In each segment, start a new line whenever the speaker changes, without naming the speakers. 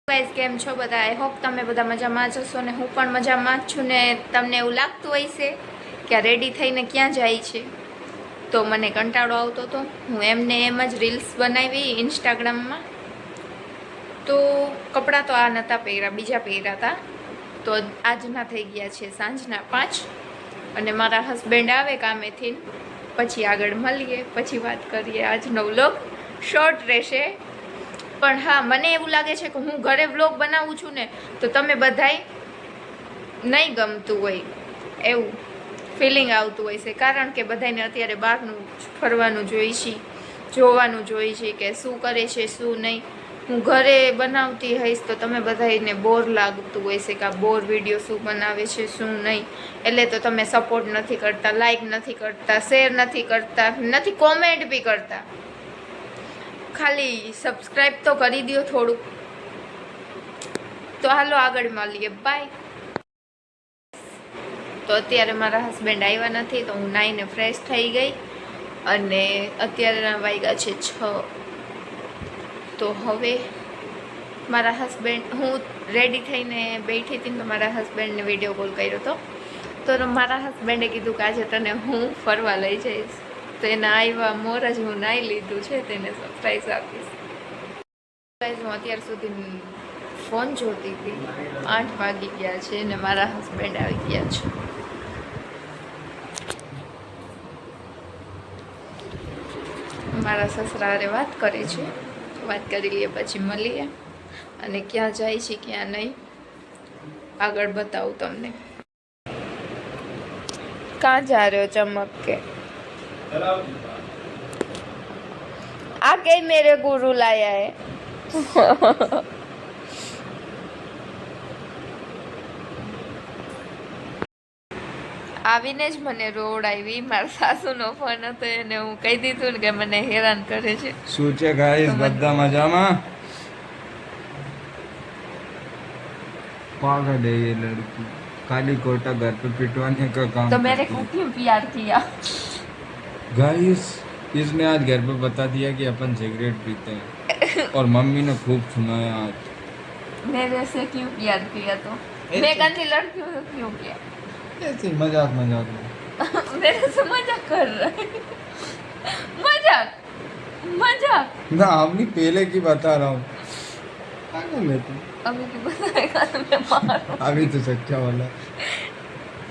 Guys કેમ છો બધા? આઈ હોપ તમે બધા મજામાં જ હશો ને હું પણ મજામાં જ છું ને તમને એવું લાગતું હોય છે કે આ રેડી થઈને ક્યાં જાય છે, તો મને કંટાળો આવતો હતો. હું એમને એમ જ રીલ્સ બનાવી ઇન્સ્ટાગ્રામમાં, તો કપડાં તો આ નહોતા પહેર્યા, બીજા પહેર્યા હતા. તો આજના થઈ ગયા છે સાંજના 5 અને મારા હસબન્ડ આવે કામેથી, પછી આગળ મળીએ, પછી વાત કરીએ. આજનો વ્લોગ શોર્ટ રહેશે, પણ હા મને એવું લાગે છે કે હું ઘરે વ્લોગ બનાવું છું ને તો તમે બધાય નહીં ગમતું હોય એવું ફિલિંગ આવતું હોય છે, કારણ કે બધાને અત્યારે બહારનું ફરવાનું જોઈએ છે, જોવાનું જોઈએ છે કે શું કરે છે શું નહીં. હું ઘરે બનાવતી હઈશ તો તમે બધાને બોર લાગતું હોય છે કે આ બોર વિડીયો શું બનાવે છે શું નહીં, એટલે તો તમે સપોર્ટ નથી કરતા, લાઈક નથી કરતા, શેર નથી કરતા, નથી કોમેન્ટ બી કરતા. ખાલી સબસ્ક્રાઈબ તો કરી દો થોડુંક. તો હાલો આગળ મળીએ, બાય. તો અત્યારે મારા હસબન્ડ આવ્યા નથી તો હું નાહીને ફ્રેશ થઈ ગઈ અને અત્યારના વાગ્યા છે 6. તો હવે મારા હસબન્ડ, હું રેડી થઈને બેઠી હતી તો મારા હસબન્ડને વિડીયો કોલ કર્યો હતો. તો મારા હસબન્ડે કીધું કે આજે તને હું ફરવા લઈ જઈશ. તો એના આવ્યા મોર જ હું નાહી લીધું છે, તેને સરપ્રાઈઝ આપીશ. હું અત્યાર સુધી ફોન જોતી હતી, 8 વાગી ગયા છે ને મારા હસબન્ડ આવી ગયા છે. મારા સસરા હારે વાત કરે છે, વાત કરી લઈએ પછી મળીએ અને ક્યાં જાય છે ક્યાં નહીં આગળ બતાવું તમને. कहाँ जा रहे हो चमक के? आके मेरे गुरु लाया है. આવીને જ મને રોડ આવી. મારા સાસુનો ફોન હતો એને હું કહી દીધું ને કે મને હેરાન કરે છે.
શું છે ગાઈસ, બધા મજામાં? पागल है ये लड़की, खाली कोटा घर पे पिटवाने का काम।
तो मेरे को क्यों प्यार किया?
गाइस इसने आज घर पे बता दिया कि अपन सिगरेट पीते हैं और मम्मी ने खूब सुनाया आज.
मेरे से क्यों प्यार किया? तो मैं गंदी लड़की हूँ क्यों किया?
ऐसे मजाक मजाक में.
मेरे से मजाक कर रहा है. मजाक मजाक
ना हमने पहले की बता रहा हूँ. पागल है तू.
अभी की बताएगा तो मैं मारूं.
अभी तो सच्चा वाला.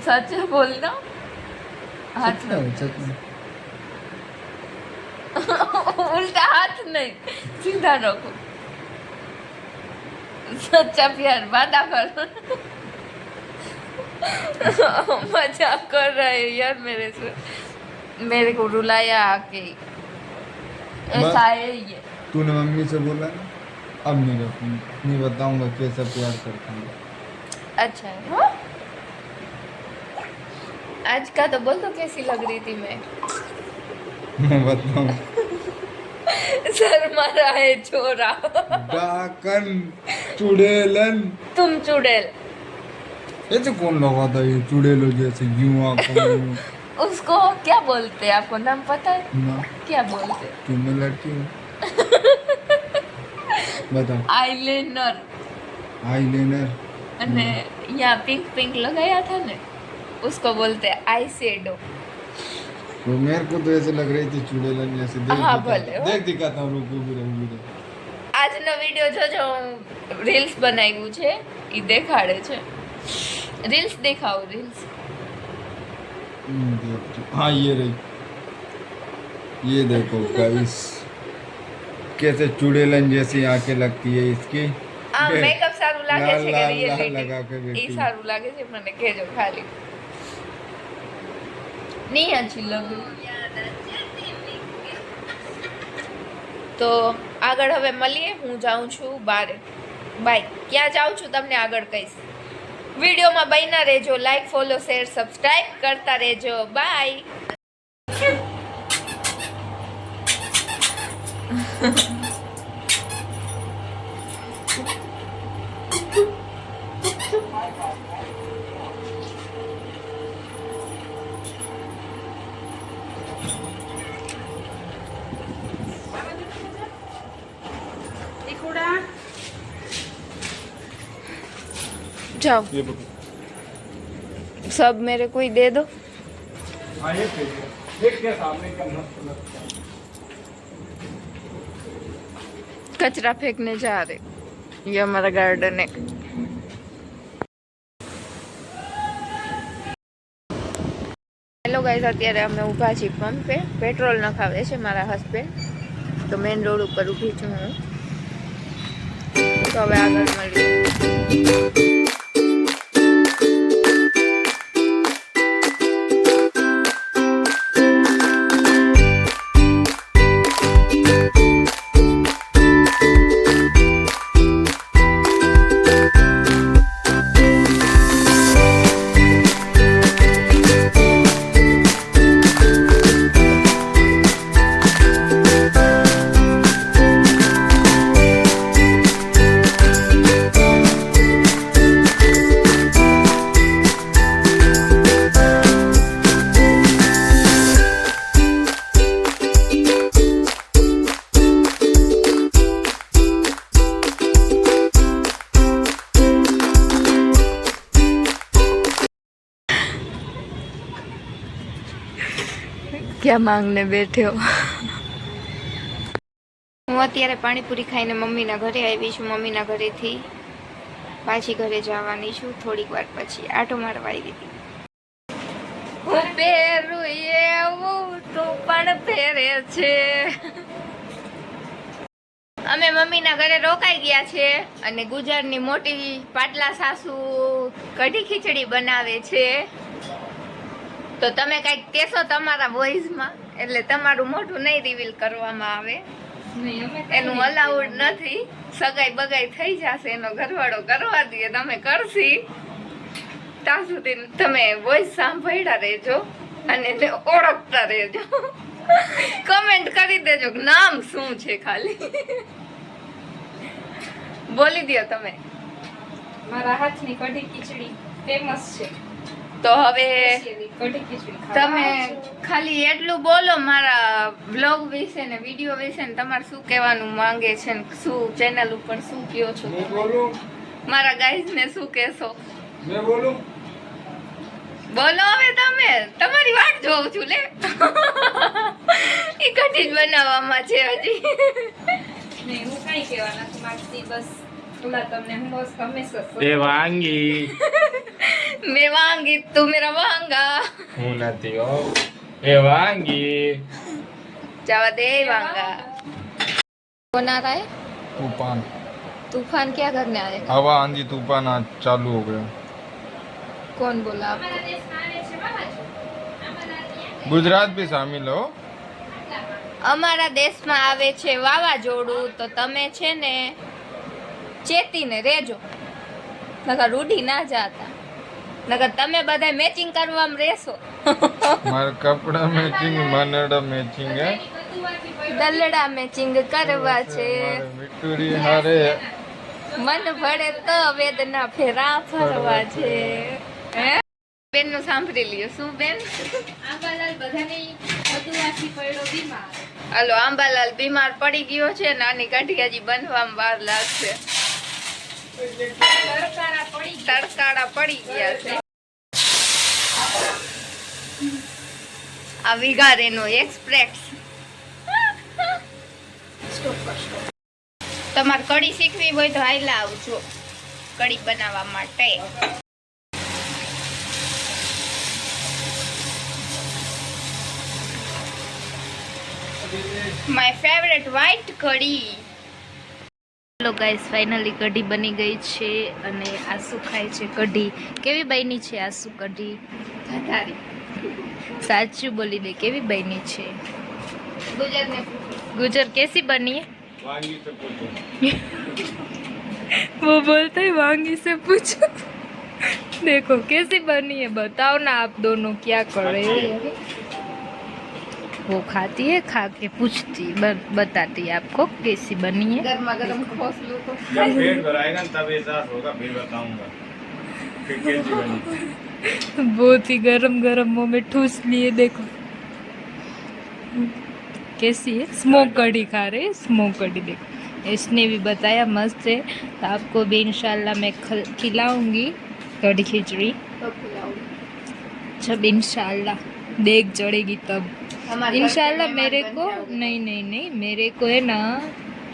सच बोलना. हाथ
सच में, सच में.
उल्टा हाथ नहीं, सीधा रखो. सच्चा प्यार वादा कर. मजाक कर रहा है यार मेरे से. मेरे को रुलाया आके. ऐसा है ये.
तूने मम्मी से बोला ना, अब नहीं रखूंगा, नहीं बताऊंगा कैसा प्यार करता हूँ.
अच्छा है. हाँ? आज का तो बोल दो कैसी लग रही थी मैं.
मैं बताऊँ.
शर्मा रहा है छोरा.
डाकन चुड़ैलन.
तुम चुड़ैल.
ये तो कौन लगाता है ये चुड़ैलो जैसे यूं आंखों में?
उसको क्या बोलते हैं? आपको नाम पता है?
ना.
क्या बोलते हैं?
क्यों मैं लड़की हूँ? बताओ.
आईलाइनर.
आईलाइनर.
અને यहाँ पिंक पिंक लगाया था ने, उसको बोलते हैं आई शेडो.
तो मेरे को तो ऐसे लग रही थी चुड़ैलन जैसे. देख
हाँ,
दिखाता-
भले हो.
देख दिखाता हूँ, रुको भी रहो.
આજનો વિડિયો જોજો, રીલ્સ બનાવ્યું છે ઈ દેખાડે છે. રીલ્સ દેખાઓ, રીલ્સ.
हाँ ये रही, ये देखो गाइस कैसे चुड़ैलन जैसी आंखें लगती है इसकी.
આ મેકઅપ સારું લાગે છે કે
લાલ લગા કે
રિયલિટી?
બેઠી.
ઈ સારું લાગે છે મને કહેજો ખાલી. નહીં अच्छी लगी. તો આગળ હવે મળીએ. હું જાઉં છું બારે. બાય. ક્યાં જાઉં છું તમને આગળ કહીશ. વિડીયોમાં બન્યા રહેજો, લાઈક ફોલો શેર સબસ્ક્રાઇબ કરતા રહેજો. બાય. जाओ
ये पकड़ो।
सब मेरे को ही दे दो।
हाँ ये एक के सामने करना पड़ा।
कचरा फेंकने जा रहे, ये हमारा गार्डन है। હેલો ગાઈસ, અત્યારે અમે ઊભા છીએ પંપે, પેટ્રોલ નખાવે છે મારા હસબન્ડ. તો મેઇન રોડ ઉપર ઊભી છું હું. તો હવે આગળ મળીએ. क्या मांगने बैठे हो? હું અત્યારે પાણીપુરી ખાઈને મમ્મીના ઘરે આવી છું. મમ્મીના ઘરેથી પાછી ઘરે જવાની છું થોડીક વાર પછી. આટો મારવા આવી હતી. હું પહેરું એવું તું પણ પહેરે છે. અમે મમ્મીના ઘરે રોકાઈ ગયા છે અને ગુજરાતની મોટી પાટલા સાસુ કઢી ખીચડી બનાવે છે. તો તમે કંઈક કહેશો તમારા વોઇસમાં, એટલે તમારું મોઢું નહીં રિવીલ કરવામાં આવે. એનું અલાઉડ નથી. સગાઈ બગાઈ થઈ જશે, એનો ઘરવાળો કરવા દે, તમે કરશી ત્યાં સુધી તમે વોઇસ સાંભળ્યા રહેજો અને ઓળખતા રહેજો. કમેન્ટ કરી દેજો કે નામ શું છે, ખાલી બોલી દો તમે.
મારા હાથની કઢી ખીચડી ફેમસ છે.
તો હવે
કઢી ખીચડી
તમે ખાલી એટલું બોલો મારા બ્લોગ વિશે ને વિડીયો વિશે ને તમારે શું કહેવાનું માંગે છે ને શું ચેનલ ઉપર શું કહો છો,
मैं बोलूं
મારા ગાઈઝ ને શું કહેશો
मैं बोलूं
બોલો. હવે તમે તમારી વાટ જોઉં છું લે. એ કઢી જ બનાવવામાં છે હજી.
નહીં, હું કઈ કહેવા નથી માંગતી. બસ થોડા તમને હું બસ હંમેશા
देवांगी
મેં વાંગી તું મેરા વાંગા.
હું નથી હો देवांगी
જવા દે વાંગા. कौन आ रहा है?
तूफान
तूफान क्या करने आए?
हवा आंधी तूफान आज चालू हो गया.
कौन बोला?
गुजरात भी शामिल हो.
અમારા દેશમાં આવે છે વાવાઝોડું. તો તમે છે ને ચેતીને રહેજો, નકર રૂઢી ના જાતા, નકર તમે બધા મેચિંગ કરવામાં રહેશો.
મારા કપડા મેચિંગ મનડા મેચિંગ હે
દલડા મેચિંગ કરવા છે.
મારે મીઠુડી હારે
મન ભળે તો વેદના ફેરા ફરવા છે. હે બેન નું સાંભળી લ્યો. શું બેન?
આંબાલાલ બધાને બધુંથી પડ્યો બીમાર.
હાલો, આંબાલાલ બીમાર પડી ગયો છે. નાની કઢી હજી બનવામાં વાર લાગશે.
તડકારા પડી ગયા.
તડકાડા પડી ગયા છે. આ વિગારેનો એક્સપ્રેસ. તમારે કઢી શીખવી હોય તો હાઈલા આવજો કઢી બનાવવા માટે. My favourite white kadhi. Hello guys, finally કઢી બની ગઈ છે અને આસુ ખાય છે કઢી. કેવી બની છે આસુ કઢી? ધાધારી. સાચું બોલી દે, કેવી બની છે? गुजर कैसी बनी है?
वांगी से पूछो.
वो बोलते हैं वांगी से पूछो. देखो कैसी बनी है, बताओ ना आप दोनों क्या कर रहे हो. वो खाती है, खा के पूछती, बताती है आपको कैसी बनी है. गर्मा गर्म खोस लो तो
जब पेट भराएगा तब एहसास होगा, फिर बताऊंगा कि कैसी बनी.
बहुत ही गरम गरम मुंह में ठूस लिए. देखो कैसी है. स्मोक कढ़ी खा रहे हैं, स्मोक कढ़ी. देखो इसने भी बताया मस्त है. तो आपको भी इंशाल्लाह मैं खिलाऊंगी.
कढ़ी खिचड़ी जब इंशाल्लाह देख चढ़ेगी तब इंशाल्लाह मेरे को नहीं मेरे को है ना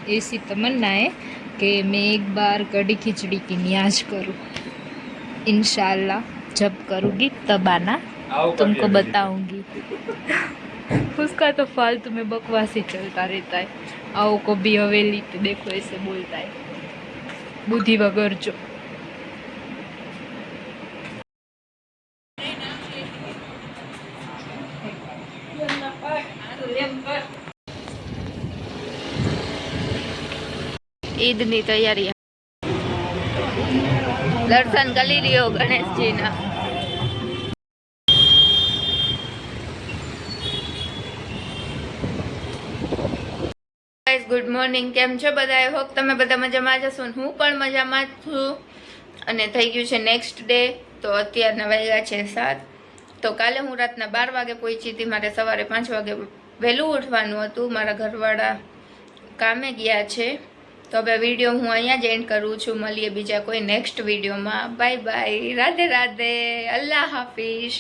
ऐसी तमन्ना है कि मैं एक बार कढ़ी खिचड़ी की न्याज करूँ इंशाल्लाह जब करूँगी तब आना तुमको बताऊंगी उसका तो फालतू में बकवास ही चलता रहता है आओ को भी हवेली तो देखो ऐसे बोलता है बुद्धि वगर जो
ઈદની તૈયારી દર્શન કરી લ્યો ગણેશજીના ગુડ મોર્નિંગ કેમ છો બધા આઈ હોપ તમે બધા મજામાં જશો ને હું પણ મજામાં જ છું અને થઈ ગયું છે નેક્સ્ટ ડે તો અત્યારના વાગ્યા છે 7 તો કાલે હું રાતના 12 વાગે પહોંચી હતી મારે સવારે 5 વાગે વહેલું ઉઠવાનું હતું મારા ઘરવાળા કામે ગયા છે તો હવે વિડીયો હું અહીંયા જ એન્ડ કરું છું મળીએ બીજા કોઈ નેક્સ્ટ વિડીયોમાં બાય બાય રાધે રાધે અલ્લાહ હાફિઝ